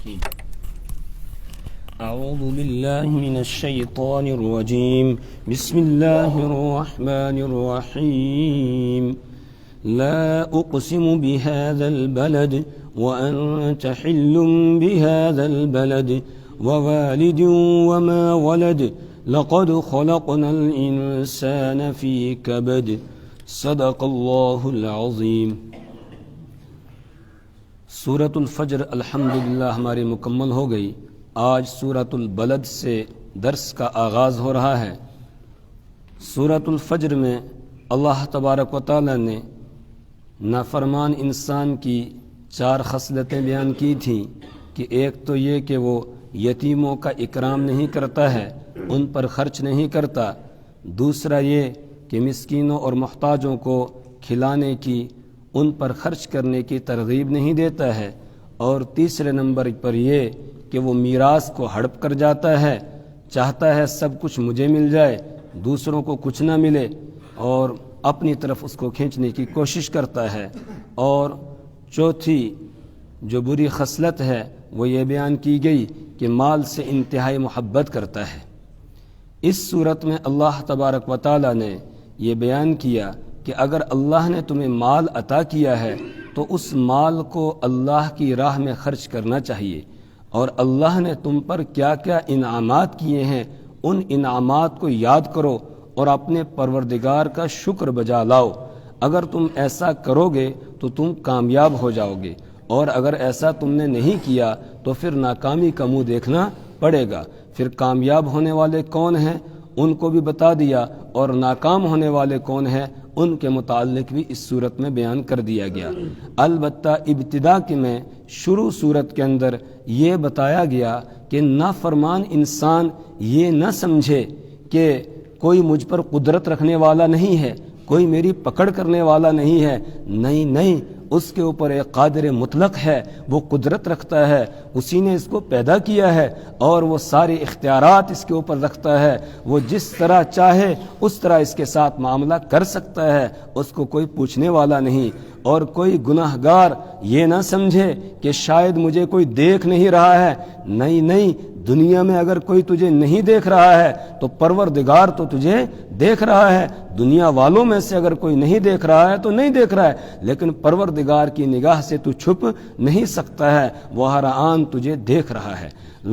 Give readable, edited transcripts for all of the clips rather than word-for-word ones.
الرحيم أعوذ بالله من الشيطان الرجيم بسم الله الرحمن الرحيم لا أقسم بهذا البلد وأنت حل بهذا البلد ووالد وما ولد لقد خلقنا الإنسان في كبد صدق الله العظيم۔ سورۃ الفجر الحمدللہ ہماری مکمل ہو گئی۔ آج سورۃ البلد سے درس کا آغاز ہو رہا ہے۔ سورۃ الفجر میں اللہ تبارک و تعالی نے نافرمان انسان کی 4 خصلتیں بیان کی تھیں کہ ایک تو یہ کہ وہ یتیموں کا اکرام نہیں کرتا ہے، ان پر خرچ نہیں کرتا۔ دوسرا یہ کہ مسکینوں اور محتاجوں کو کھلانے کی، ان پر خرچ کرنے کی ترغیب نہیں دیتا ہے۔ اور تیسرے نمبر پر یہ کہ وہ میراث کو ہڑپ کر جاتا ہے، چاہتا ہے سب کچھ مجھے مل جائے، دوسروں کو کچھ نہ ملے، اور اپنی طرف اس کو کھینچنے کی کوشش کرتا ہے۔ اور چوتھی جو بری خصلت ہے وہ یہ بیان کی گئی کہ مال سے انتہائی محبت کرتا ہے۔ اس صورت میں اللہ تبارک و تعالی نے یہ بیان کیا کہ اگر اللہ نے تمہیں مال عطا کیا ہے تو اس مال کو اللہ کی راہ میں خرچ کرنا چاہیے، اور اللہ نے تم پر کیا کیا انعامات کیے ہیں ان انعامات کو یاد کرو اور اپنے پروردگار کا شکر بجا لاؤ۔ اگر تم ایسا کرو گے تو تم کامیاب ہو جاؤ گے، اور اگر ایسا تم نے نہیں کیا تو پھر ناکامی کا منہ دیکھنا پڑے گا۔ پھر کامیاب ہونے والے کون ہیں ان کو بھی بتا دیا، اور ناکام ہونے والے کون ہیں ان کے متعلق بھی اس صورت میں بیان کر دیا گیا۔ البتہ ابتدا کے میں شروع صورت کے اندر یہ بتایا گیا کہ نافرمان انسان یہ نہ سمجھے کہ کوئی مجھ پر قدرت رکھنے والا نہیں ہے، کوئی میری پکڑ کرنے والا نہیں ہے۔ نہیں، اس کے اوپر ایک قادر مطلق ہے، وہ قدرت رکھتا ہے، اسی نے اس کو پیدا کیا ہے، اور وہ سارے اختیارات اس کے اوپر رکھتا ہے۔ وہ جس طرح چاہے اس طرح اس کے ساتھ معاملہ کر سکتا ہے، اس کو کوئی پوچھنے والا نہیں۔ اور کوئی گناہ گار یہ نہ سمجھے کہ شاید مجھے کوئی دیکھ نہیں رہا ہے۔ نہیں، دنیا میں اگر کوئی تجھے نہیں دیکھ رہا ہے تو پروردگار تو تجھے دیکھ رہا ہے۔ دنیا والوں میں سے اگر کوئی نہیں دیکھ رہا ہے تو نہیں دیکھ رہا ہے، لیکن پروردگار کی نگاہ سے تو چھپ نہیں سکتا ہے، وہ ہر آن تجھے دیکھ رہا ہے۔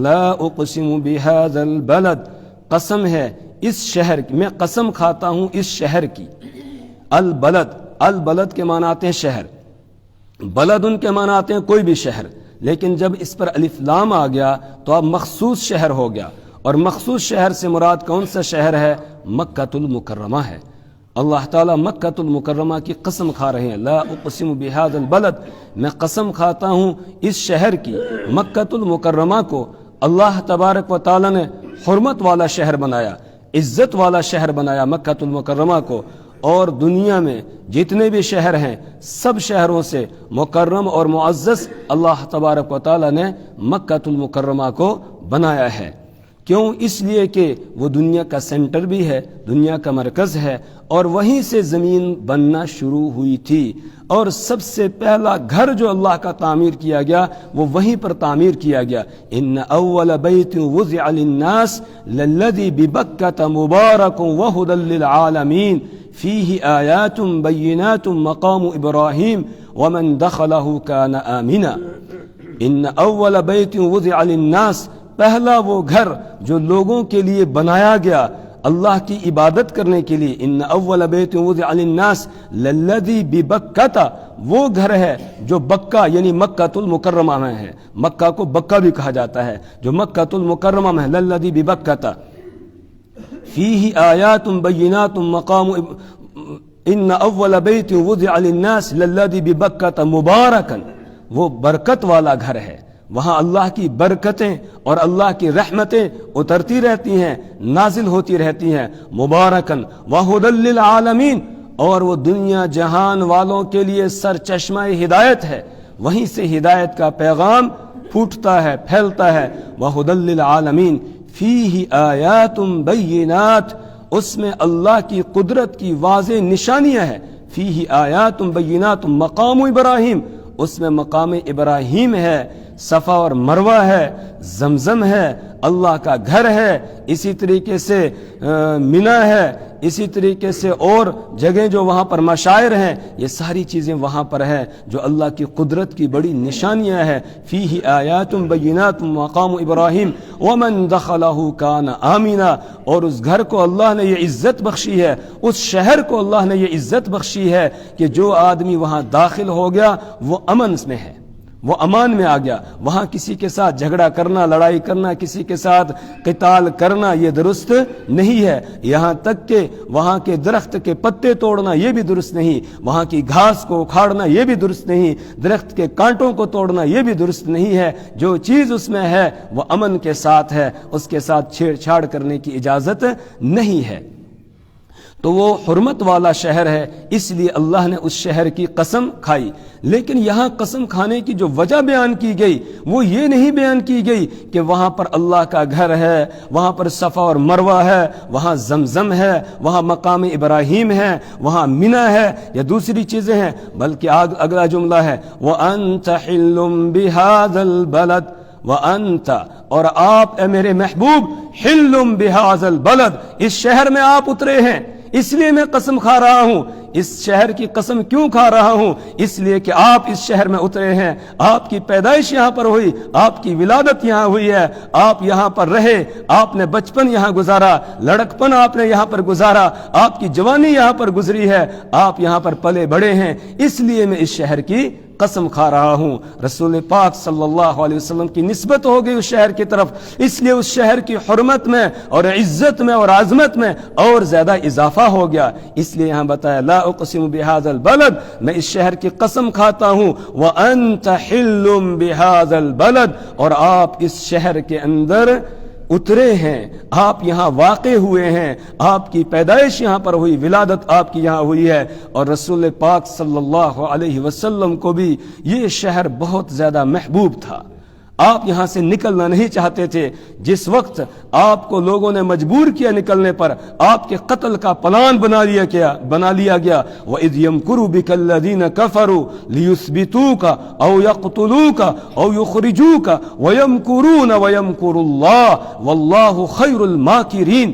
لا اقسم بهذا البلد، قسم ہے اس شہر کی، میں قسم کھاتا ہوں اس شہر کی۔ البلد کے معنی آتے ہیں شہر، بلد ان کے معنی آتے ہیں کوئی بھی شہر، لیکن جب اس پر الف لام آ گیا تو اب مخصوص شہر ہو گیا، اور مخصوص شہر سے مراد کون سا شہر ہے؟ مکہ المکرمہ ہے۔ اللہ تعالیٰ مکہ المکرمہ کی قسم کھا رہے ہیں۔ لا اقسم بهذا البلد، میں قسم کھاتا ہوں اس شہر کی۔ مکہ المکرمہ کو اللہ تبارک و تعالیٰ نے حرمت والا شہر بنایا، عزت والا شہر بنایا مکہ المکرمہ کو، اور دنیا میں جتنے بھی شہر ہیں سب شہروں سے مکرم اور معزز اللہ تبارک و تعالیٰ نے مکہ المکرمہ کو بنایا ہے۔ کیوں؟ اس لیے کہ وہ دنیا کا سینٹر بھی ہے، دنیا کا مرکز ہے، اور وہیں سے زمین بننا شروع ہوئی تھی، اور سب سے پہلا گھر جو اللہ کا تعمیر کیا گیا وہ وہیں پر تعمیر کیا گیا۔ ان اول بیت وضع للناس للذی ببکۃ مبارک وہدی للعالمین فیہ آیات بینات مقام ابراہیم ومن دخلہ کان آمنا۔ ان اول بیت وضع للناس، پہلا وہ گھر جو لوگوں کے لیے بنایا گیا اللہ کی عبادت کرنے کے لیے۔ ان اول بیت وضع للناس للذی ببکۃ، وہ گھر ہے جو بکہ یعنی مکہ المکرمہ میں ہے، مکہ کو بکہ بھی کہا جاتا ہے، جو مکہ المکرمہ میں ہے، للذی ببکۃ فیہ آیات بینات مقام، ان اول بیت وضع للناس للذی ببکۃ مبارکا، وہ برکت والا گھر ہے، وہاں اللہ کی برکتیں اور اللہ کی رحمتیں اترتی رہتی ہیں، نازل ہوتی رہتی ہیں۔ مبارکن وہدی للعالمین، اور وہ دنیا جہان والوں کے لیے سرچشمہ ہدایت ہے، وہیں سے ہدایت کا پیغام پھوٹتا ہے، پھیلتا ہے۔ وہدی للعالمین فیہ آیات بینات، اس میں اللہ کی قدرت کی واضح نشانیاں ہیں۔ فیہ آیات بینات مقام ابراہیم، اس میں مقام ابراہیم ہے، صفا اور مروہ ہے، زمزم ہے، اللہ کا گھر ہے، اسی طریقے سے منا ہے، اسی طریقے سے اور جگہیں جو وہاں پر مشاعر ہیں، یہ ساری چیزیں وہاں پر ہیں جو اللہ کی قدرت کی بڑی نشانیاں ہیں۔ فیہ آیات بینات مقام ابراہیم ومن دخلہ کان آمنا، اور اس گھر کو اللہ نے یہ عزت بخشی ہے، اس شہر کو اللہ نے یہ عزت بخشی ہے کہ جو آدمی وہاں داخل ہو گیا وہ امن میں ہے، وہ امان میں آ گیا۔ وہاں کسی کے ساتھ جھگڑا کرنا، لڑائی کرنا، کسی کے ساتھ قتال کرنا یہ درست نہیں ہے، یہاں تک کہ وہاں کے درخت کے پتے توڑنا یہ بھی درست نہیں، وہاں کی گھاس کو اکھاڑنا یہ بھی درست نہیں، درخت کے کانٹوں کو توڑنا یہ بھی درست نہیں ہے۔ جو چیز اس میں ہے وہ امن کے ساتھ ہے، اس کے ساتھ چھیڑ چھاڑ کرنے کی اجازت نہیں ہے۔ تو وہ حرمت والا شہر ہے، اس لیے اللہ نے اس شہر کی قسم کھائی۔ لیکن یہاں قسم کھانے کی جو وجہ بیان کی گئی وہ یہ نہیں بیان کی گئی کہ وہاں پر اللہ کا گھر ہے، وہاں پر صفا اور مروہ ہے، وہاں زمزم ہے، وہاں مقام ابراہیم ہے، وہاں منا ہے یا دوسری چیزیں ہیں، بلکہ اگلا جملہ ہے وَأَنْتَ حِلٌّ بِهَذَا الْبَلَدِ، وَأَنْتَ، اور آپ اے میرے محبوب، حِلٌّ بِهَذَا الْبَلَدِ، اس شہر میں آپ اترے ہیں، اس لیے میں قسم کھا رہا ہوں۔ اس شہر کی قسم کیوں کھا رہا ہوں؟ اس لیے کہ آپ اس شہر میں اترے ہیں، آپ کی پیدائش یہاں پر ہوئی، آپ کی ولادت یہاں ہوئی ہے، آپ یہاں پر رہے، آپ نے بچپن یہاں گزارا، لڑکپن آپ نے یہاں پر گزارا، آپ کی جوانی یہاں پر گزری ہے، آپ یہاں پر پلے بڑے ہیں، اس لیے میں اس شہر کی قسم کھا رہا ہوں۔ رسول پاک صلی اللہ علیہ وسلم کی نسبت ہو گئی اس شہر کی طرف، اس لیے اس شہر کی حرمت میں اور عزت میں اور عظمت میں اور زیادہ اضافہ ہو گیا۔ اس لیے یہاں بتایا لا اقسم بهذا البلد، میں اس شہر کی قسم کھاتا ہوں، وانت حل بهذا البلد، اور آپ اس شہر کے اندر اترے ہیں، آپ یہاں واقع ہوئے ہیں، آپ کی پیدائش یہاں پر ہوئی، ولادت آپ کی یہاں ہوئی ہے۔ اور رسول پاک صلی اللہ علیہ وسلم کو بھی یہ شہر بہت زیادہ محبوب تھا، آپ یہاں سے نکلنا نہیں چاہتے تھے۔ جس وقت آپ کو لوگوں نے مجبور کیا نکلنے پر، آپ کے قتل کا پلان بنا لیا گیا۔ وَإِذْ يَمْكُرُ بِكَ الَّذِينَ كَفَرُوا لِيُثْبِتُوكَ أَوْ يَقْتُلُوكَ أَوْ يُخْرِجُوكَ وَيَمْكُرُونَ وَيَمْكُرُ اللَّهُ وَاللَّهُ خَيْرُ الْمَاكِرِينَ۔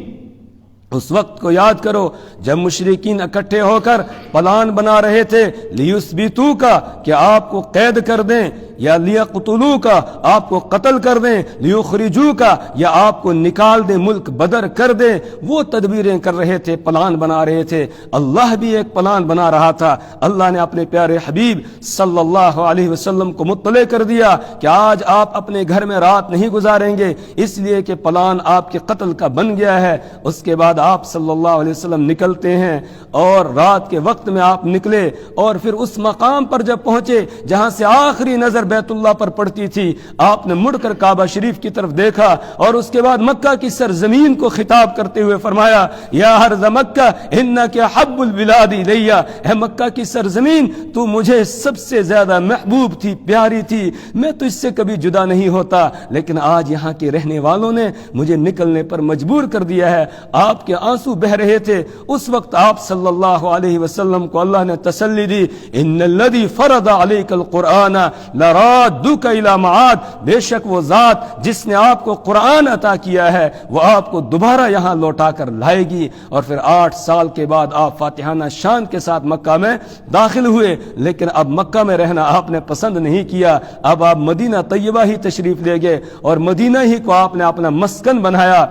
اس وقت کو یاد کرو جب مشرکین اکٹھے ہو کر پلان بنا رہے تھے لیثبتوک، کہ آپ کو قید کر دیں، یا لیقتلوک، آپ کو قتل کر دیں، لیخرجوک، یا آپ کو نکال دیں، ملک بدر کر دیں، وہ تدبیریں کر رہے تھے، پلان بنا رہے تھے۔ اللہ بھی ایک پلان بنا رہا تھا۔ اللہ نے اپنے پیارے حبیب صلی اللہ علیہ وسلم کو مطلع کر دیا کہ آج آپ اپنے گھر میں رات نہیں گزاریں گے، اس لیے کہ پلان آپ کے قتل کا بن گیا ہے۔ اس کے بعد آپ صلی اللہ علیہ وسلم نکلتے ہیں، اور رات کے وقت میں آپ نکلے، اور پھر اس مقام پر جب پہنچے جہاں سے آخری نظر بیت اللہ پر پڑتی تھی، آپ نے مڑ کر کعبہ شریف کی طرف دیکھا، اور اس کے بعد مکہ کی سرزمین کو خطاب کرتے ہوئے فرمایا یا ارض مکہ انک حب البلاد الی، اے مکہ کی سرزمین تو مجھے سب سے زیادہ محبوب تھی، پیاری تھی، میں تو اس سے کبھی جدا نہیں ہوتا، لیکن آج یہاں کے رہنے والوں نے مجھے نکلنے پر مجبور کر دیا ہے۔ آپ کے آنسو بہ رہے تھے، اس وقت آپ صلی اللہ علیہ وسلم کو اللہ نے تسلی دی، ان الذی فرض علیک القرآن لرادک الی معاد، بے شک وہ ذات جس نے آپ کو قرآن عطا کیا ہے وہ آپ کو دوبارہ یہاں لوٹا کر لائے گی۔ اور پھر 8 سال کے بعد آپ فاتحانہ شان کے ساتھ مکہ میں داخل ہوئے، لیکن اب مکہ میں رہنا آپ نے پسند نہیں کیا، اب آپ مدینہ طیبہ ہی تشریف لے گئے، اور مدینہ ہی کو آپ نے اپنا مسکن بنایا،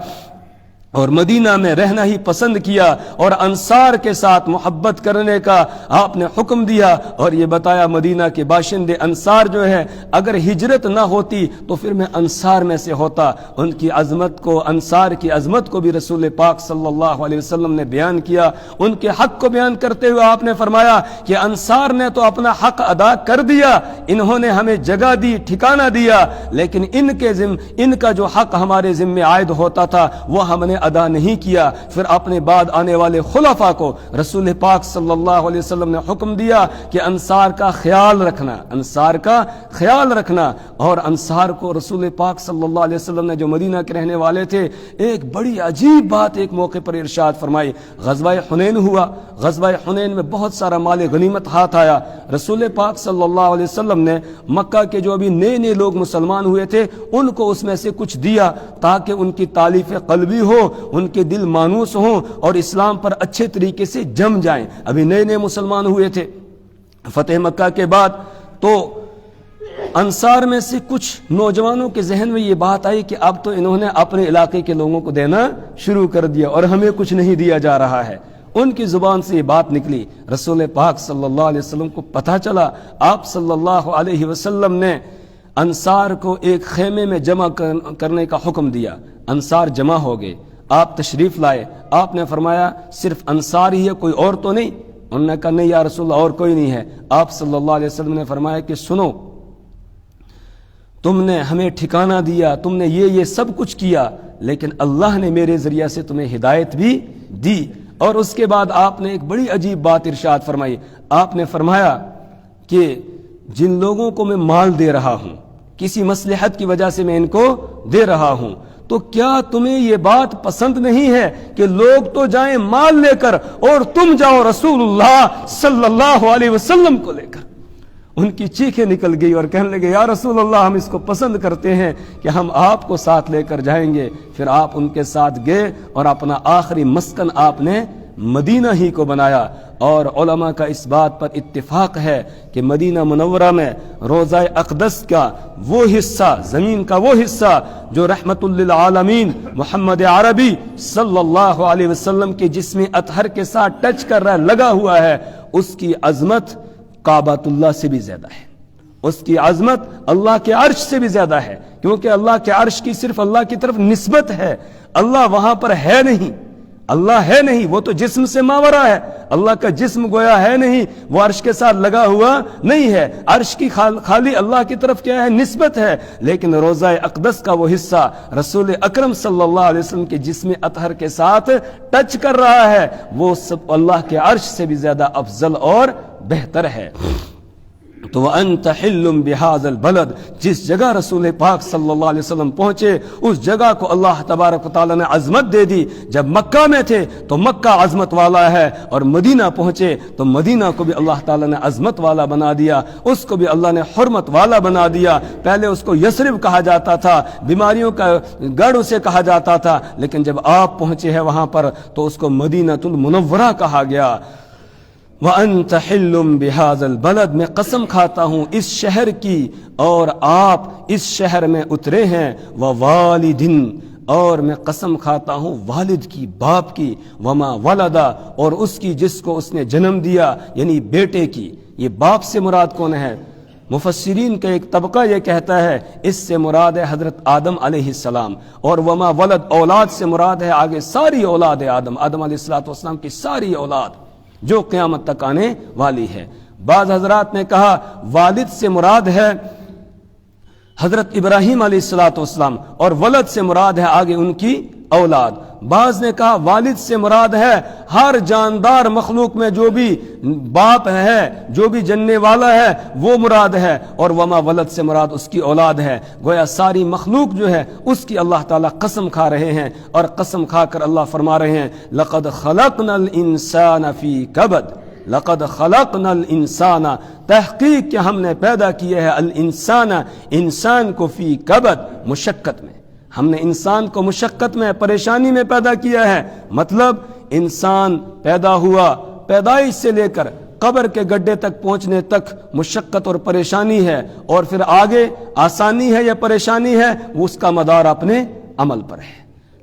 اور مدینہ میں رہنا ہی پسند کیا، اور انصار کے ساتھ محبت کرنے کا آپ نے حکم دیا، اور یہ بتایا مدینہ کے باشندے انصار جو ہے اگر ہجرت نہ ہوتی تو پھر میں انصار میں سے ہوتا۔ ان کی عظمت کو، انصار کی عظمت کو بھی رسول پاک صلی اللہ علیہ وسلم نے بیان کیا، ان کے حق کو بیان کرتے ہوئے آپ نے فرمایا کہ انصار نے تو اپنا حق ادا کر دیا، انہوں نے ہمیں جگہ دی، ٹھکانہ دیا، لیکن ان کا جو حق ہمارے ذمہ عائد ہوتا تھا وہ ہم نے ادا نہیں کیا، پھر اپنے بعد آنے والے خلفاء کو رسول پاک صلی اللہ علیہ وسلم نے حکم دیا کہ انصار کا خیال رکھنا، انصار کا خیال رکھنا۔ اور انصار کو رسول پاک صلی اللہ علیہ وسلم نے جو مدینہ کے رہنے والے تھے، ایک بڑی عجیب بات ایک موقع پر ارشاد فرمائی۔ غزوہ حنین ہوا، غزوہ حنین میں بہت سارا مال غنیمت ہاتھ آیا۔ رسول پاک صلی اللہ علیہ وسلم نے مکہ کے جو ابھی نئے نئے لوگ مسلمان ہوئے تھے ان کو اس میں سے کچھ دیا تاکہ ان کی تالیف قلبی ہو، ان کے دل مانوس ہوں اور اسلام پر اچھے طریقے سے جم جائیں۔ ابھی نئے نئے مسلمان ہوئے تھے۔ فتح مکہ کے بعد تو انصار میں سے کچھ نوجوانوں کے ذہن میں یہ بات آئی کہ اب تو انہوں نے اپنے علاقے کے لوگوں کو دینا شروع کر دیا اور ہمیں کچھ نہیں دیا جا رہا ہے۔ ان کی زبان سے یہ بات نکلی، رسول پاک صلی اللہ علیہ وسلم کو پتہ چلا۔ آپ صلی اللہ علیہ وسلم نے انصار کو ایک خیمے میں جمع کرنے کا حکم دیا۔ انصار جمع ہو گئے، آپ تشریف لائے۔ آپ نے فرمایا صرف انصار ہی ہے، کوئی اور تو نہیں؟ انہوں نے کہا نہیں یا رسول اللہ اور کوئی نہیں ہے۔ آپ صلی اللہ علیہ وسلم نے فرمایا کہ سنو، تم نے ہمیں ٹھکانہ دیا، تم نے یہ سب کچھ کیا، لیکن اللہ نے میرے ذریعہ سے تمہیں ہدایت بھی دی۔ اور اس کے بعد آپ نے ایک بڑی عجیب بات ارشاد فرمائی۔ آپ نے فرمایا کہ جن لوگوں کو میں مال دے رہا ہوں، کسی مصلحت کی وجہ سے میں ان کو دے رہا ہوں، تو کیا تمہیں یہ بات پسند نہیں ہے کہ لوگ تو جائیں مال لے کر اور تم جاؤ رسول اللہ صلی اللہ علیہ وسلم کو لے کر؟ ان کی چیخیں نکل گئی اور کہنے لگے یا رسول اللہ ہم اس کو پسند کرتے ہیں کہ ہم آپ کو ساتھ لے کر جائیں گے۔ پھر آپ ان کے ساتھ گئے اور اپنا آخری مسکن آپ نے مدینہ ہی کو بنایا۔ اور علماء کا اس بات پر اتفاق ہے کہ مدینہ منورہ میں روضہ اقدس کا وہ حصہ، زمین کا وہ حصہ جو رحمت للعالمین محمد عربی صلی اللہ علیہ وسلم کے جسم اطہر کے ساتھ ٹچ کر رہا ہے، لگا ہوا ہے، اس کی عظمت کعبۃ اللہ سے بھی زیادہ ہے، اس کی عظمت اللہ کے عرش سے بھی زیادہ ہے، کیونکہ اللہ کے عرش کی صرف اللہ کی طرف نسبت ہے، اللہ وہاں پر ہے نہیں، اللہ ہے نہیں، وہ تو جسم سے ماورا ہے، اللہ کا جسم گویا ہے نہیں، وہ عرش کے ساتھ لگا ہوا نہیں ہے، عرش کی خالی اللہ کی طرف کیا ہے؟ نسبت ہے۔ لیکن روضہ اقدس کا وہ حصہ رسول اکرم صلی اللہ علیہ وسلم کے جسم اطہر کے ساتھ ٹچ کر رہا ہے، وہ سب اللہ کے عرش سے بھی زیادہ افضل اور بہتر ہے۔ تو وَأَنْتَ حِلٌّ بِهَذَا الْبَلَدِ، جس جگہ رسول پاک صلی اللہ علیہ وسلم پہنچے اس جگہ کو اللہ تبارک و تعالیٰ نے عظمت دے دی۔ جب مکہ میں تھے تو مکہ عظمت والا ہے، اور مدینہ پہنچے تو مدینہ کو بھی اللہ تعالیٰ نے عظمت والا بنا دیا، اس کو بھی اللہ نے حرمت والا بنا دیا۔ پہلے اس کو یثرب کہا جاتا تھا، بیماریوں کا گڑھ اسے کہا جاتا تھا، لیکن جب آپ پہنچے ہیں وہاں پر تو اس کو مدینہ المنورہ کہا گیا۔ وَأَنْتَ حِلٌّ بِهَذَا الْبَلَدِ، میں قسم کھاتا ہوں اس شہر کی، اور آپ اس شہر میں اترے ہیں، وَوَالِدٍ، اور میں قسم کھاتا ہوں والد کی، باپ کی، وَمَا وَلَدَ، اور اس کی جس کو اس نے جنم دیا، یعنی بیٹے کی۔ یہ باپ سے مراد کون ہے؟ مفسرین کا ایک طبقہ یہ کہتا ہے اس سے مراد ہے حضرت آدم علیہ السلام، اور وما ولد اولاد سے مراد ہے آگے ساری اولاد آدم علیہ السلام کی ساری اولاد جو قیامت تک آنے والی ہے۔ بعض حضرات نے کہا والد سے مراد ہے حضرت ابراہیم علیہ السلام، اور ولد سے مراد ہے آگے ان کی اولاد۔ بعض نے کہا والد سے مراد ہے ہر جاندار مخلوق میں جو بھی باپ ہے، جو بھی جننے والا ہے وہ مراد ہے، اور وما ولد سے مراد اس کی اولاد ہے۔ گویا ساری مخلوق جو ہے اس کی اللہ تعالیٰ قسم کھا رہے ہیں، اور قسم کھا کر اللہ فرما رہے ہیں لقد خلقنا الانسان فی کبد، لقد خلقنا الانسان، تحقیق کہ ہم نے پیدا کیے ہے الانسان، انسان کو فی کبد، مشقت میں۔ ہم نے انسان کو مشقت میں، پریشانی میں پیدا کیا ہے، مطلب انسان پیدا ہوا، پیدائش سے لے کر قبر کے گڈھے تک پہنچنے تک مشقت اور پریشانی ہے، اور پھر آگے آسانی ہے یا پریشانی ہے وہ اس کا مدار اپنے عمل پر ہے۔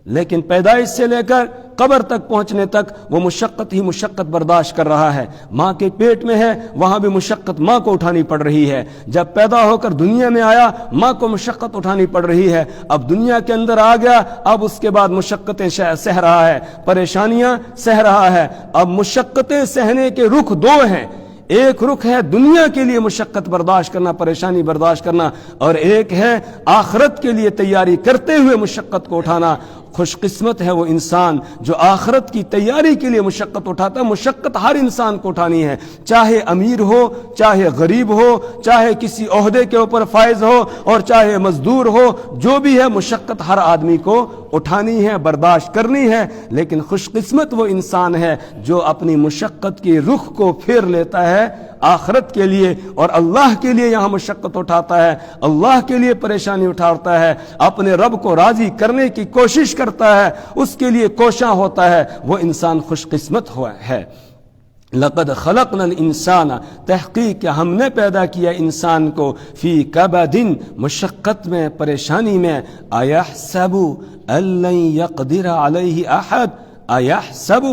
لیکن پیدائش سے لے کر قبر تک پہنچنے تک وہ مشقت ہی مشقت برداشت کر رہا ہے۔ ماں کے پیٹ میں ہے وہاں بھی مشقت ماں کو اٹھانی پڑ رہی ہے، جب پیدا ہو کر دنیا میں آیا ماں کو مشقت اٹھانی پڑ رہی ہے، اب دنیا کے اندر آ گیا، اب اس کے بعد مشقتیں سہ رہا ہے، پریشانیاں سہ رہا ہے۔ اب مشقتیں سہنے کے رخ دو ہیں، ایک رخ ہے دنیا کے لیے مشقت برداشت کرنا، پریشانی برداشت کرنا، اور ایک ہے آخرت کے لیے تیاری کرتے ہوئے مشقت کو اٹھانا، خوش قسمت ہے وہ انسان جو آخرت کی تیاری کے لیے مشقت اٹھاتا ہے. مشقت ہر انسان کو اٹھانی ہے، چاہے امیر ہو، چاہے غریب ہو، چاہے کسی عہدے کے اوپر فائز ہو اور چاہے مزدور ہو، جو بھی ہے مشقت ہر آدمی کو اٹھانی ہے، برداشت کرنی ہے. لیکن خوش قسمت وہ انسان ہے جو اپنی مشقت کے رخ کو پھیر لیتا ہے آخرت کے لیے اور اللہ کے لیے یہاں مشقت اٹھاتا ہے، اللہ کے لیے پریشانی اٹھاتا ہے، اپنے رب کو راضی کرنے کی کوشش کرتا ہے، اس کے لیے کوشاں ہوتا ہے. وہ انسان خوش قسمت ہوا ہے. لقد خلقنا الانسان، تحقیق کہ ہم نے پیدا کیا انسان کو، فی کبد، مشقت میں، پریشانی میں. ایحسب ان لن یقدر علیہ احد، ایحسب،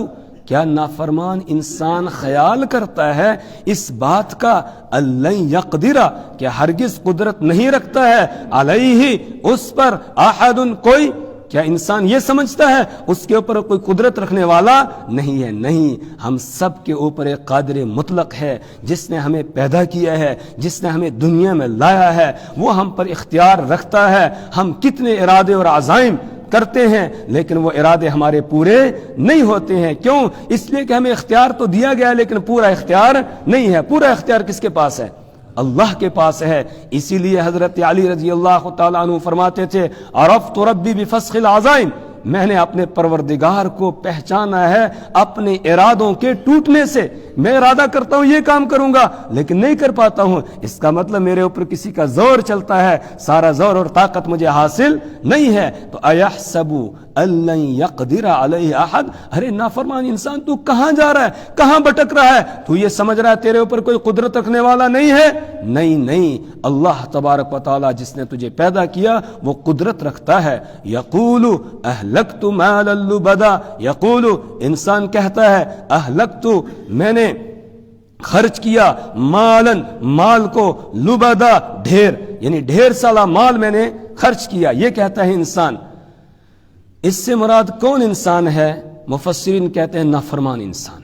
کیا نافرمان انسان خیال کرتا ہے اس بات کا، لن یقدر، کہ ہرگز قدرت نہیں رکھتا ہے، علیہ، اس پر، احد، کوئی. کیا انسان یہ سمجھتا ہے اس کے اوپر کوئی قدرت رکھنے والا نہیں ہے؟ نہیں، ہم سب کے اوپر ایک قادر مطلق ہے جس نے ہمیں پیدا کیا ہے، جس نے ہمیں دنیا میں لایا ہے. وہ ہم پر اختیار رکھتا ہے. ہم کتنے ارادے اور عزائم کرتے ہیں لیکن وہ ارادے ہمارے پورے نہیں ہوتے ہیں. کیوں؟ اس لیے کہ ہمیں اختیار تو دیا گیا لیکن پورا اختیار نہیں ہے. پورا اختیار کس کے پاس ہے؟ اللہ کے پاس ہے. اسی لیے حضرت علی رضی اللہ تعالیٰ عنہ فرماتے تھے، عرفت ربی بفسخ العزائم، میں نے اپنے پروردگار کو پہچانا ہے اپنے ارادوں کے ٹوٹنے سے. میں ارادہ کرتا ہوں یہ کام کروں گا لیکن نہیں کر پاتا ہوں، اس کا مطلب میرے اوپر کسی کا زور چلتا ہے، سارا زور اور طاقت مجھے حاصل نہیں ہے. تو ایحسب ان لن یقدر علیہ احد، ارے نافرمان انسان تو کہاں جا رہا ہے، کہاں بھٹک رہا ہے؟ تو یہ سمجھ رہا ہے تیرے اوپر کوئی قدرت رکھنے والا نہیں ہے؟ نہیں، اللہ تبارک و تعالی جس نے تجھے پیدا کیا وہ قدرت رکھتا ہے. یقول اہلکت مالا لبدا، یقول، انسان کہتا ہے، اہلکت، میں نے خرچ کیا، مالن، مال کو، لبدا، ڈھیر، یعنی ڈھیر سالہ مال میں نے خرچ کیا. یہ کہتا ہے انسان. اس سے مراد کون انسان ہے؟ مفسرین کہتے ہیں نافرمان انسان.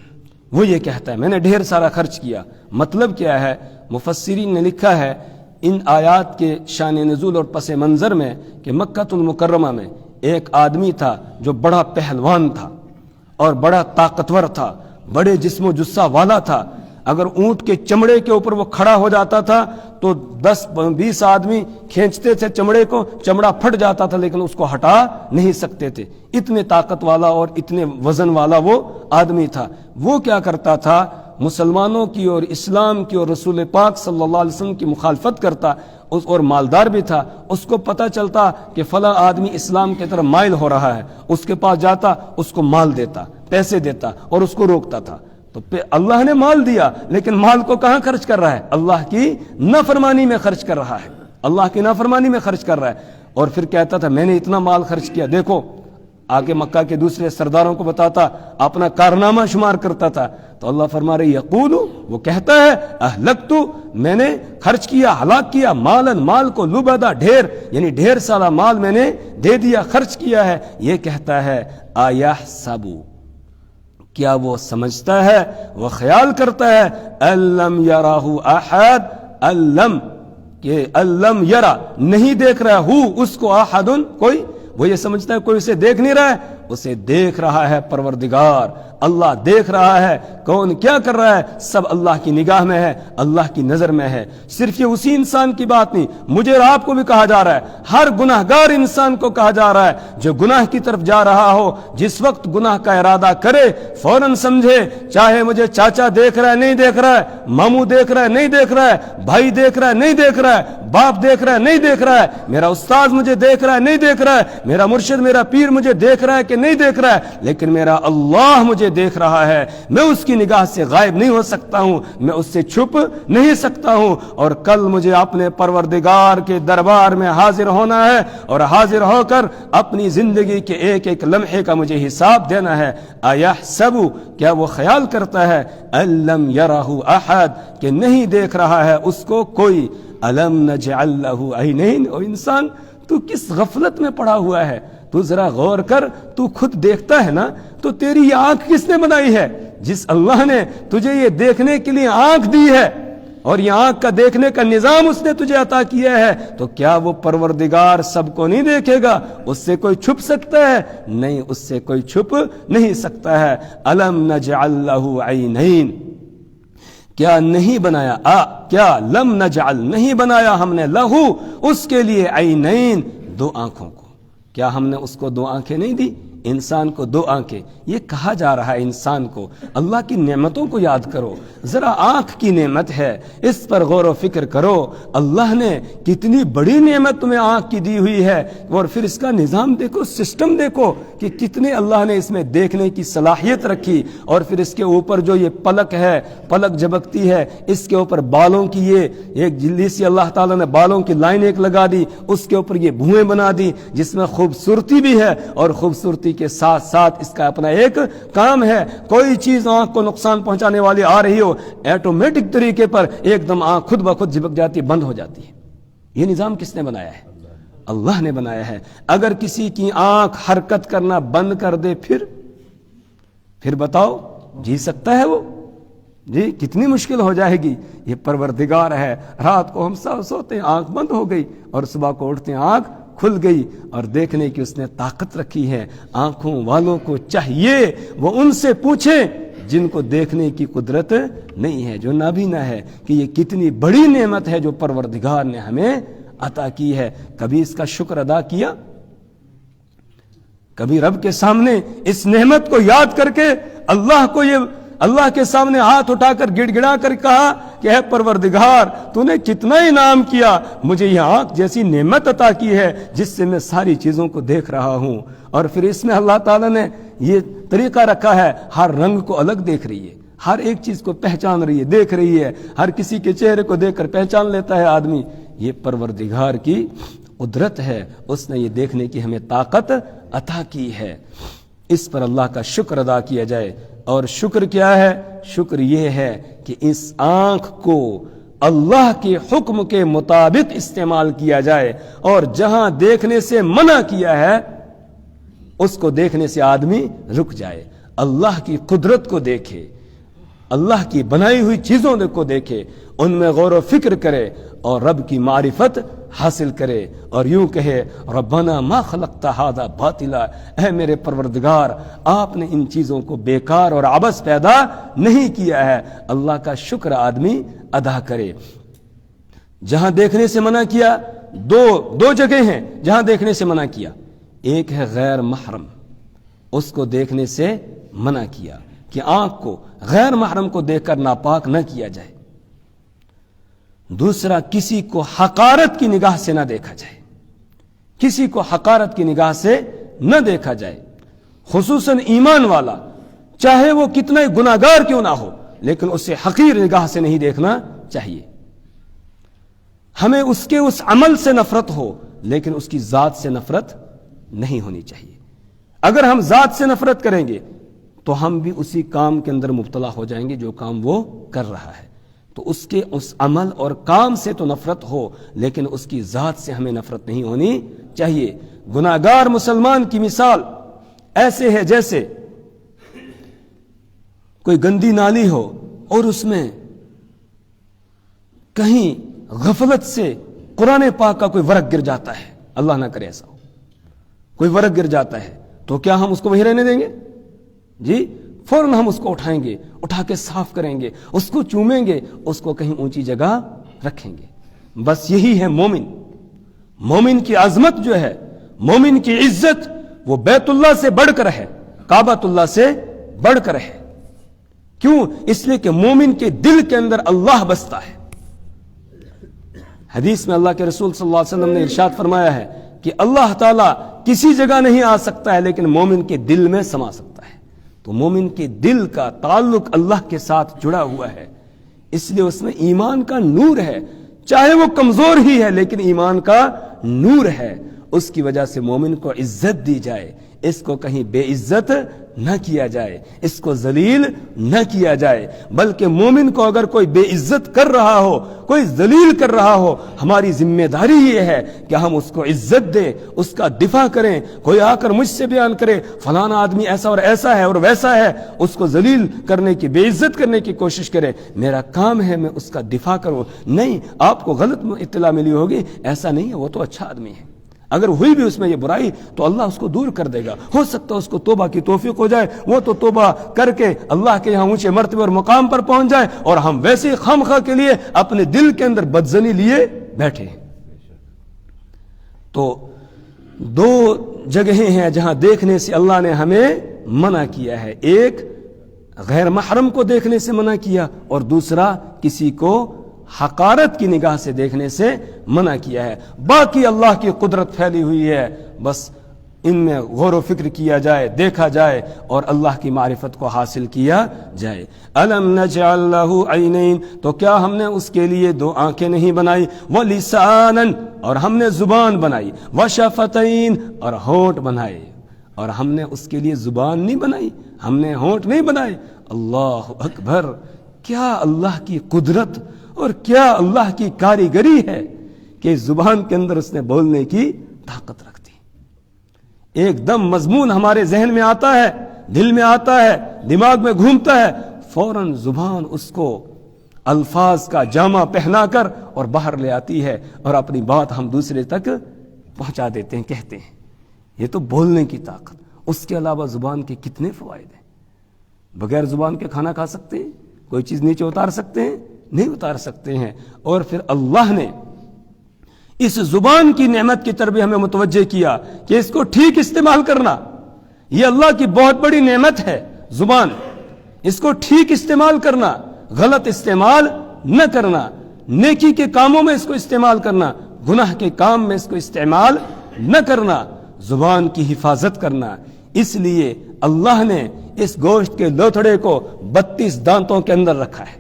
وہ یہ کہتا ہے میں نے ڈھیر سارا خرچ کیا. مطلب کیا ہے؟ مفسرین نے لکھا ہے ان آیات کے شان نزول اور پس منظر میں کہ مکہ المکرمہ میں ایک آدمی تھا جو بڑا پہلوان تھا اور بڑا طاقتور تھا، بڑے جسم و جثہ والا تھا. اگر اونٹ کے چمڑے کے اوپر وہ کھڑا ہو جاتا تھا تو 10-20 آدمی کھینچتے تھے چمڑے کو، چمڑا پھٹ جاتا تھا لیکن اس کو ہٹا نہیں سکتے تھے. اتنے طاقت والا اور اتنے وزن والا وہ آدمی تھا. وہ کیا کرتا تھا؟ مسلمانوں کی اور اسلام کی اور رسول پاک صلی اللہ علیہ وسلم کی مخالفت کرتا، اور مالدار بھی تھا. اس کو پتہ چلتا کہ فلاں آدمی اسلام کی طرف مائل ہو رہا ہے، اس کے پاس جاتا، اس کو مال دیتا، پیسے دیتا اور اس کو روکتا تھا. تو اللہ نے مال دیا لیکن مال کو کہاں خرچ کر رہا ہے؟ اللہ کی نافرمانی میں خرچ کر رہا ہے، اللہ کی نافرمانی میں خرچ کر رہا ہے. اور پھر کہتا تھا میں نے اتنا مال خرچ کیا، دیکھو. آگے مکہ کے دوسرے سرداروں کو بتاتا، اپنا کارنامہ شمار کرتا تھا. تو اللہ فرما رہے یقول، وہ کہتا ہے اہلکت، میں نے خرچ کیا، ہلاک کیا، مالن، مال کو، لبدا، ڈھیر، یعنی ڈھیر سالہ مال میں نے دے دیا، خرچ کیا ہے. یہ کہتا ہے ایحسب، کیا وہ سمجھتا ہے، وہ خیال کرتا ہے، الم یراہ احد، الم، کہ الم یرا، نہیں دیکھ رہا ہو اس کو، احد، کوئی. وہ یہ سمجھتا ہے کوئی اسے دیکھ نہیں رہا ہے، اسے دیکھ رہا ہے پروردگار. اللہ دیکھ رہا ہے کون کیا کر رہا ہے، سب اللہ کی نگاہ میں ہے، اللہ کی نظر میں ہے. صرف یہ اسی انسان کی بات نہیں، مجھے اور آپ کو بھی کہا جا رہا ہے، ہر گناہگار انسان کو کہا جا رہا ہے جو گناہ کی طرف جا رہا ہو، جس وقت گناہ کا ارادہ کرے فوراً سمجھے، چاہے مجھے چاچا دیکھ رہا ہے نہیں دیکھ رہا ہے، ماموں دیکھ رہا ہے نہیں دیکھ رہا ہے، بھائی دیکھ رہا ہے نہیں دیکھ رہا ہے، باپ دیکھ رہا ہے نہیں دیکھ رہا ہے، میرا استاد مجھے دیکھ رہا ہے نہیں دیکھ رہا ہے، میرا مرشد، میرا پیر مجھے دیکھ رہا ہے کہ نہیں دیکھ رہا ہے، لیکن میرا اللہ مجھے دیکھ رہا ہے. میں اس کی نگاہ سے غائب نہیں ہو سکتا ہوں، میں اس سے چھپ نہیں سکتا ہوں. اور کل مجھے اپنے پروردگار کے دربار میں حاضر ہونا ہے اور حاضر ہو کر اپنی زندگی کے ایک ایک لمحے کا مجھے حساب دینا ہے. ایحسب، کیا وہ خیال کرتا ہے، الم یرہ احد، کہ نہیں دیکھ رہا ہے اس کو کوئی. الم نجعل لہ عینین، او انسان تو کس غفلت میں پڑا ہوا ہے، تو ذرا غور کر، تو خود دیکھتا ہے نا، تو تیری یہ آنکھ کس نے بنائی ہے؟ جس اللہ نے تجھے یہ دیکھنے کے لیے آنکھ دی ہے، اور یہ آنکھ کا دیکھنے کا نظام اس نے تجھے عطا کیا ہے، تو کیا وہ پروردگار سب کو نہیں دیکھے گا؟ اس سے کوئی چھپ سکتا ہے؟ نہیں، اس سے کوئی چھپ نہیں سکتا ہے۔ الم نجعل لہ عینین، کیا نہیں بنایا، کیا لم نجعل نہیں بنایا ہم نے لہو اس کے لیے عینین دو آنکھوں کو؟ کیا ہم نے اس کو دو آنکھیں نہیں دی؟ انسان کو دو آنکھیں، یہ کہا جا رہا ہے انسان کو اللہ کی نعمتوں کو یاد کرو، ذرا آنکھ کی نعمت ہے اس پر غور و فکر کرو، اللہ نے کتنی بڑی نعمت تمہیں آنکھ کی دی ہوئی ہے، اور پھر اس کا نظام دیکھو، سسٹم دیکھو کہ کتنے اللہ نے اس میں دیکھنے کی صلاحیت رکھی، اور پھر اس کے اوپر جو یہ پلک ہے، پلک جھبکتی ہے، اس کے اوپر بالوں کی یہ ایک جلدی سی اللہ تعالیٰ نے بالوں کی لائن ایک لگا دی، اس کے اوپر یہ بھویں بنا دی جس میں خوبصورتی بھی ہے، اور خوبصورتی کے ساتھ ساتھ اس کا اپنا ایک کام ہے، کوئی چیز آنکھ کو نقصان پہنچانے والی آ رہی ہو، ایٹومیٹک طریقے پر ایک دم آنکھ خود بخود جھپک جاتی، بند ہو جاتی ہے۔ یہ نظام کس نے بنایا ہے؟ اللہ نے بنایا ہے۔ اگر کسی کی آنکھ حرکت کرنا بند کر دے پھر بتاؤ جی سکتا ہے وہ؟ جی کتنی مشکل ہو جائے گی۔ یہ پروردگار ہے، رات کو ہم سب سوتے ہیں آنکھ بند ہو گئی، اور صبح کو اٹھتے ہیں آنکھ کھل گئی، اور دیکھنے کی اس نے طاقت رکھی ہے۔ آنکھوں والوں کو چاہیے وہ ان سے پوچھیں جن کو دیکھنے کی قدرت نہیں ہے، جو نابینا ہے، کہ یہ کتنی بڑی نعمت ہے جو پروردگار نے ہمیں عطا کی ہے۔ کبھی اس کا شکر ادا کیا؟ کبھی رب کے سامنے اس نعمت کو یاد کر کے اللہ کے سامنے ہاتھ اٹھا کر گڑ گڑا کر کہا کہ اے پروردگار تو نے کتنا انعام کیا، مجھے یہ آنکھ جیسی نعمت عطا کی ہے جس سے میں ساری چیزوں کو دیکھ رہا ہوں، اور پھر اس میں اللہ تعالیٰ نے یہ طریقہ رکھا ہے، ہر رنگ کو الگ دیکھ رہی ہے، ہر ایک چیز کو پہچان رہی ہے، دیکھ رہی ہے، ہر کسی کے چہرے کو دیکھ کر پہچان لیتا ہے آدمی۔ یہ پروردگار کی قدرت ہے، اس نے یہ دیکھنے کی ہمیں طاقت عطا کی ہے۔ اس پر اللہ کا شکر ادا کیا جائے۔ اور شکر کیا ہے؟ شکر یہ ہے کہ اس آنکھ کو اللہ کے حکم کے مطابق استعمال کیا جائے، اور جہاں دیکھنے سے منع کیا ہے اس کو دیکھنے سے آدمی رک جائے، اللہ کی قدرت کو دیکھے، اللہ کی بنائی ہوئی چیزوں کو دیکھے، ان میں غور و فکر کرے، اور رب کی معرفت حاصل کرے، اور یوں کہے ربنا ما خلقت ھذا باطلا، اے میرے پروردگار آپ نے ان چیزوں کو بیکار اور عبث پیدا نہیں کیا ہے۔ اللہ کا شکر آدمی ادا کرے۔ جہاں دیکھنے سے منع کیا، دو جگہ ہیں جہاں دیکھنے سے منع کیا، ایک ہے غیر محرم، اس کو دیکھنے سے منع کیا کہ آنکھ کو غیر محرم کو دیکھ کر ناپاک نہ کیا جائے۔ دوسرا، کسی کو حقارت کی نگاہ سے نہ دیکھا جائے، کسی کو حقارت کی نگاہ سے نہ دیکھا جائے، خصوصاً ایمان والا، چاہے وہ کتنا گناہگار کیوں نہ ہو، لیکن اسے حقیر نگاہ سے نہیں دیکھنا چاہیے۔ ہمیں اس کے اس عمل سے نفرت ہو، لیکن اس کی ذات سے نفرت نہیں ہونی چاہیے۔ اگر ہم ذات سے نفرت کریں گے تو ہم بھی اسی کام کے اندر مبتلا ہو جائیں گے جو کام وہ کر رہا ہے۔ تو اس کے اس عمل اور کام سے تو نفرت ہو، لیکن اس کی ذات سے ہمیں نفرت نہیں ہونی چاہیے۔ گناہگار مسلمان کی مثال ایسے ہے جیسے کوئی گندی نالی ہو اور اس میں کہیں غفلت سے قرآن پاک کا کوئی ورق گر جاتا ہے، اللہ نہ کرے ایسا ہو، کوئی ورق گر جاتا ہے، تو کیا ہم اس کو وہیں رہنے دیں گے؟ جی فوراً ہم اس کو اٹھائیں گے، اٹھا کے صاف کریں گے، اس کو چومیں گے، اس کو کہیں اونچی جگہ رکھیں گے۔ بس یہی ہے مومن۔ مومن کی عظمت جو ہے، مومن کی عزت، وہ بیت اللہ سے بڑھ کر ہے، کعبۃ اللہ سے بڑھ کر ہے۔ کیوں؟ اس لیے کہ مومن کے دل کے اندر اللہ بستا ہے۔ حدیث میں اللہ کے رسول صلی اللہ علیہ وسلم نے ارشاد فرمایا ہے کہ اللہ تعالیٰ کسی جگہ نہیں آ سکتا ہے، لیکن مومن کے دل میں سما سکتا ہے۔ تو مومن کے دل کا تعلق اللہ کے ساتھ جڑا ہوا ہے، اس لیے اس میں ایمان کا نور ہے، چاہے وہ کمزور ہی ہے لیکن ایمان کا نور ہے۔ اس کی وجہ سے مومن کو عزت دی جائے، اس کو کہیں بے عزت نہ کیا جائے، اس کو ذلیل نہ کیا جائے، بلکہ مومن کو اگر کوئی بے عزت کر رہا ہو، کوئی ذلیل کر رہا ہو، ہماری ذمہ داری یہ ہے کہ ہم اس کو عزت دیں، اس کا دفاع کریں۔ کوئی آ کر مجھ سے بیان کرے فلانا آدمی ایسا اور ایسا ہے اور ویسا ہے، اس کو ذلیل کرنے کی، بے عزت کرنے کی کوشش کرے، میرا کام ہے میں اس کا دفاع کروں؟ نہیں، آپ کو غلط اطلاع ملی ہوگی، ایسا نہیں ہے، وہ تو اچھا آدمی ہے، اگر ہوئی بھی اس میں یہ برائی تو اللہ اس کو دور کر دے گا، ہو سکتا ہے اس کو توبہ کی توفیق ہو جائے، وہ تو توبہ کر کے اللہ کے یہاں اونچے مرتبے اور مقام پر پہنچ جائے، اور ہم ویسے خامخواہ کے لیے اپنے دل کے اندر بدزنی لیے بیٹھے۔ تو دو جگہیں ہیں جہاں دیکھنے سے اللہ نے ہمیں منع کیا ہے، ایک غیر محرم کو دیکھنے سے منع کیا، اور دوسرا کسی کو حقارت کی نگاہ سے دیکھنے سے منع کیا ہے۔ باقی اللہ کی قدرت پھیلی ہوئی ہے، بس ان میں غور و فکر کیا جائے، دیکھا جائے اور اللہ کی معرفت کو حاصل کیا جائے۔ الم نجعل لہ عینین، تو کیا ہم نے اس کے لیے دو آنکھیں نہیں بنائی، ولسانا، اور ہم نے زبان بنائی، وشفتین، اور ہونٹ بنائے، اور ہم نے اس کے لیے زبان نہیں بنائی، ہم نے ہونٹ نہیں بنائے۔ اللہ اکبر، کیا اللہ کی قدرت اور کیا اللہ کی کاریگری ہے کہ زبان کے اندر اس نے بولنے کی طاقت رکھ دی۔ ایک دم مضمون ہمارے ذہن میں آتا ہے، دل میں آتا ہے، دماغ میں گھومتا ہے، فوراً زبان اس کو الفاظ کا جامہ پہنا کر اور باہر لے آتی ہے، اور اپنی بات ہم دوسرے تک پہنچا دیتے ہیں، کہتے ہیں۔ یہ تو بولنے کی طاقت۔ اس کے علاوہ زبان کے کتنے فوائد ہیں۔ بغیر زبان کے کھانا کھا سکتے ہیں؟ کوئی چیز نیچے اتار سکتے ہیں؟ نہیں اتار سکتے ہیں۔ اور پھر اللہ نے اس زبان کی نعمت کی طرف ہمیں متوجہ کیا کہ اس کو ٹھیک استعمال کرنا، یہ اللہ کی بہت بڑی نعمت ہے زبان، اس کو ٹھیک استعمال کرنا، غلط استعمال نہ کرنا، نیکی کے کاموں میں اس کو استعمال کرنا، گناہ کے کام میں اس کو استعمال نہ کرنا، زبان کی حفاظت کرنا۔ اس لیے اللہ نے اس گوشت کے لوتھڑے کو 32 دانتوں کے اندر رکھا ہے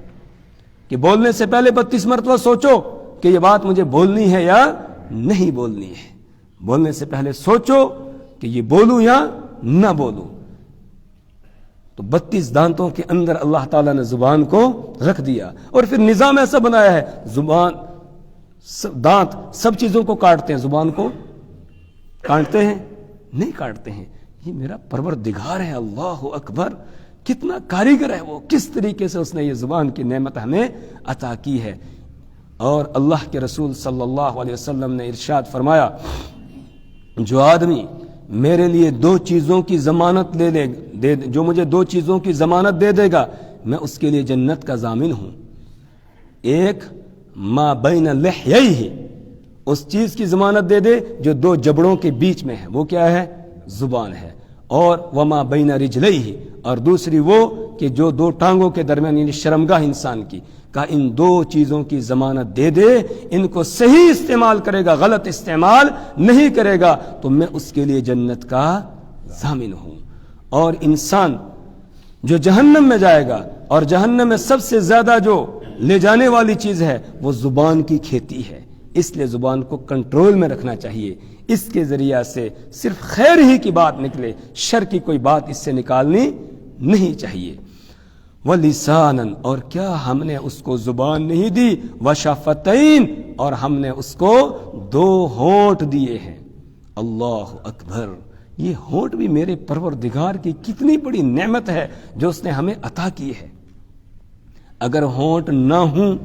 کہ بولنے سے پہلے 32 مرتبہ سوچو کہ یہ بات مجھے بولنی ہے یا نہیں بولنی ہے۔ بولنے سے پہلے سوچو کہ یہ بولوں یا نہ بولوں۔ تو 32 دانتوں کے اندر اللہ تعالیٰ نے زبان کو رکھ دیا، اور پھر نظام ایسا بنایا ہے، زبان دانت سب چیزوں کو کاٹتے ہیں، زبان کو کاٹتے ہیں؟ نہیں کاٹتے ہیں۔ یہ میرا پروردگار ہے، اللہ اکبر، کتنا کاریگر ہے وہ، کس طریقے سے اس نے یہ زبان کی نعمت ہمیں عطا کی ہے۔ اور اللہ کے رسول صلی اللہ علیہ وسلم نے ارشاد فرمایا، جو آدمی میرے لیے 2 چیزوں کی ضمانت دے جو مجھے 2 چیزوں کی ضمانت دے دے گا، میں اس کے لیے جنت کا ضامن ہوں۔ ایک ما بین لحییہ، اس چیز کی ضمانت دے دے جو 2 جبڑوں کے بیچ میں ہے، وہ کیا ہے؟ زبان ہے۔ اور وما بین رجلیہ، اور دوسری وہ کہ جو 2 ٹانگوں کے درمیان، یعنی شرمگاہ انسان کی، کہ ان 2 چیزوں کی ضمانت دے دے، ان کو صحیح استعمال کرے گا، غلط استعمال نہیں کرے گا، تو میں اس کے لیے جنت کا ضامن ہوں۔ اور انسان جو جہنم میں جائے گا، اور جہنم میں سب سے زیادہ جو لے جانے والی چیز ہے وہ زبان کی کھیتی ہے، اس لیے زبان کو کنٹرول میں رکھنا چاہیے۔ اس کے ذریعہ سے صرف خیر ہی کی بات نکلے، شر کی کوئی بات اس سے نکالنی نہیں چاہیے۔ وَلِسَانًا، اور کیا ہم نے اس کو زبان نہیں دی، وَشَفَتَيْن، اور ہم نے اس کو 2 ہونٹ دیے ہیں۔ اللہ اکبر، یہ ہونٹ بھی میرے پروردگار کی کتنی بڑی نعمت ہے جو اس نے ہمیں عطا کی ہے۔ اگر ہونٹ نہ ہوں،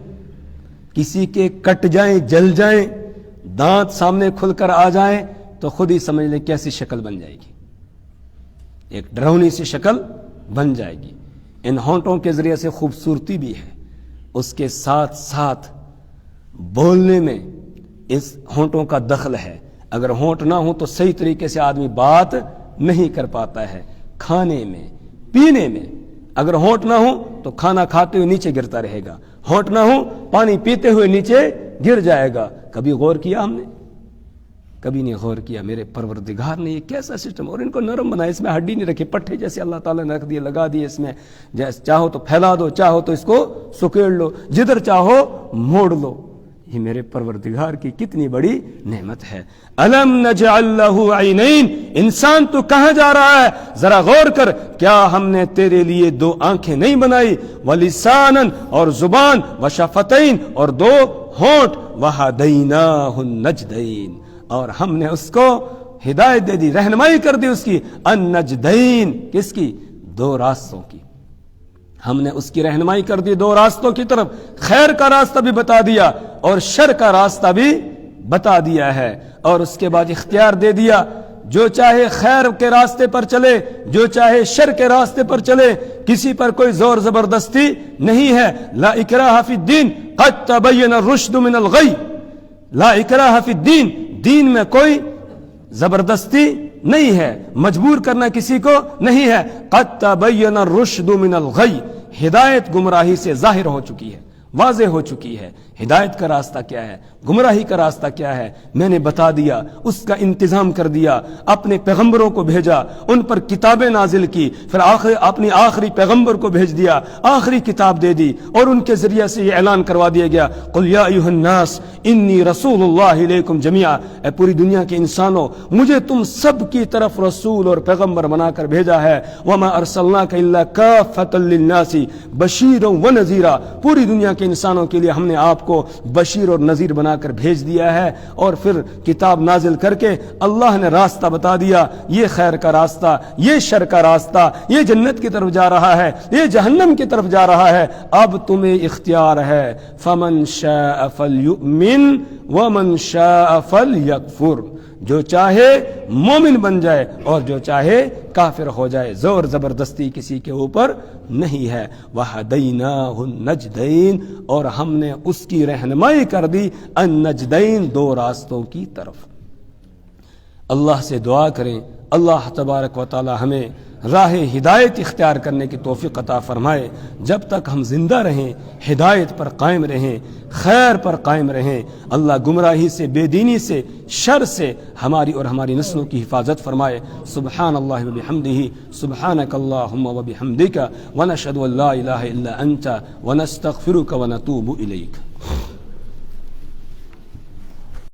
کسی کے کٹ جائیں، جل جائیں، دانت سامنے کھل کر آ جائیں، تو خود ہی سمجھ لیں کیسی شکل بن جائے گی، ایک ڈراؤنی سی شکل بن جائے گی۔ ان ہونٹوں کے ذریعے سے خوبصورتی بھی ہے، اس کے ساتھ ساتھ بولنے میں اس ہونٹوں کا دخل ہے۔ اگر ہونٹ نہ ہو تو صحیح طریقے سے آدمی بات نہیں کر پاتا ہے، کھانے میں، پینے میں۔ اگر ہونٹ نہ ہو تو کھانا کھاتے ہوئے نیچے گرتا رہے گا، ہونٹ نہ ہو پانی پیتے ہوئے نیچے گر جائے گا۔ کبھی غور کیا ہم نے؟ کبھی نہیں غور کیا۔ میرے پروردگار نے یہ کیسا سسٹم، اور ان کو نرم بنایا، اس میں ہڈی نہیں رکھے، پٹھے جیسے اللہ تعالیٰ نے رکھ دیے، لگا دیے اس میں، چاہو تو پھیلا دو، چاہو تو اس کو سکیڑ لو، جدھر چاہو موڑ لو۔ یہ میرے پروردگار کی کتنی بڑی نعمت ہے۔ الم نجعل لہ عینین، انسان تو کہاں جا رہا ہے، ذرا غور کر، کیا ہم نے تیرے لیے دو آنکھیں نہیں بنائی، ولسانا اور زبان، وشفتین اور دو ہونٹ، وہدیناہ النجدین اور ہم نے اس کو ہدایت دے دی، رہنمائی کر دی اس کی، النجدین کس کی، دو راستوں کی، ہم نے اس کی رہنمائی کر دی دو راستوں کی طرف، خیر کا راستہ بھی بتا دیا اور شر کا راستہ بھی بتا دیا ہے، اور اس کے بعد اختیار دے دیا، جو چاہے خیر کے راستے پر چلے، جو چاہے شر کے راستے پر چلے، کسی پر کوئی زور زبردستی نہیں ہے، لا اکراہ فی الدین قد تبین الرشد من الغی، لا اکراہ فی الدین، دین میں کوئی زبردستی نہیں ہے، مجبور کرنا کسی کو نہیں ہے، قد تبین الرشد من الغی، ہدایت گمراہی سے ظاہر ہو چکی ہے، واضح ہو چکی ہے، ہدایت کا راستہ کیا ہے، گمراہی کا راستہ کیا ہے، میں نے بتا دیا، اس کا انتظام کر دیا، اپنے پیغمبروں کو بھیجا، ان پر کتابیں نازل کی، پھر اپنی آخری پیغمبر کو بھیج دیا، آخری کتاب دے دی، اور ان کے ذریعے سے یہ اعلان کروا دیا گیا، قل یا ایھا الناس انی رسول اللہ الیکم جمیعا، اے پوری دنیا کے انسانوں، مجھے تم سب کی طرف رسول اور پیغمبر بنا کر بھیجا ہے، وما ارسلناک الا کافۃ للناس بشیرا ونذیرا، پوری دنیا کے انسانوں کے لیے ہم نے آپ کو بشیر اور نذیر بنا کر بھیج دیا ہے، اور پھر کتاب نازل کر کے اللہ نے راستہ بتا دیا، یہ خیر کا راستہ، یہ شر کا راستہ، یہ جنت کی طرف جا رہا ہے، یہ جہنم کی طرف جا رہا ہے، اب تمہیں اختیار ہے، فمن شاء فلیؤمن ومن شاء فلیکفر، جو چاہے مومن بن جائے اور جو چاہے کافر ہو جائے، زور زبردستی کسی کے اوپر نہیں ہے، وہدیناہ النجدین اور ہم نے اس کی رہنمائی کر دی، النجدین دو راستوں کی طرف۔ اللہ سے دعا کریں اللہ تبارک و تعالی ہمیں راہ ہدایت اختیار کرنے کی توفیق عطا فرمائے، جب تک ہم زندہ رہیں ہدایت پر قائم رہیں، خیر پر قائم رہیں، اللہ گمراہی سے، بے دینی سے، شر سے ہماری اور ہماری نسلوں کی حفاظت فرمائے۔ سبحان اللہ وبحمدہ، سبحانک اللہم وبحمدک، ونشہد ان لا الہ الا انت، ونستغفرک ونتوب الیک۔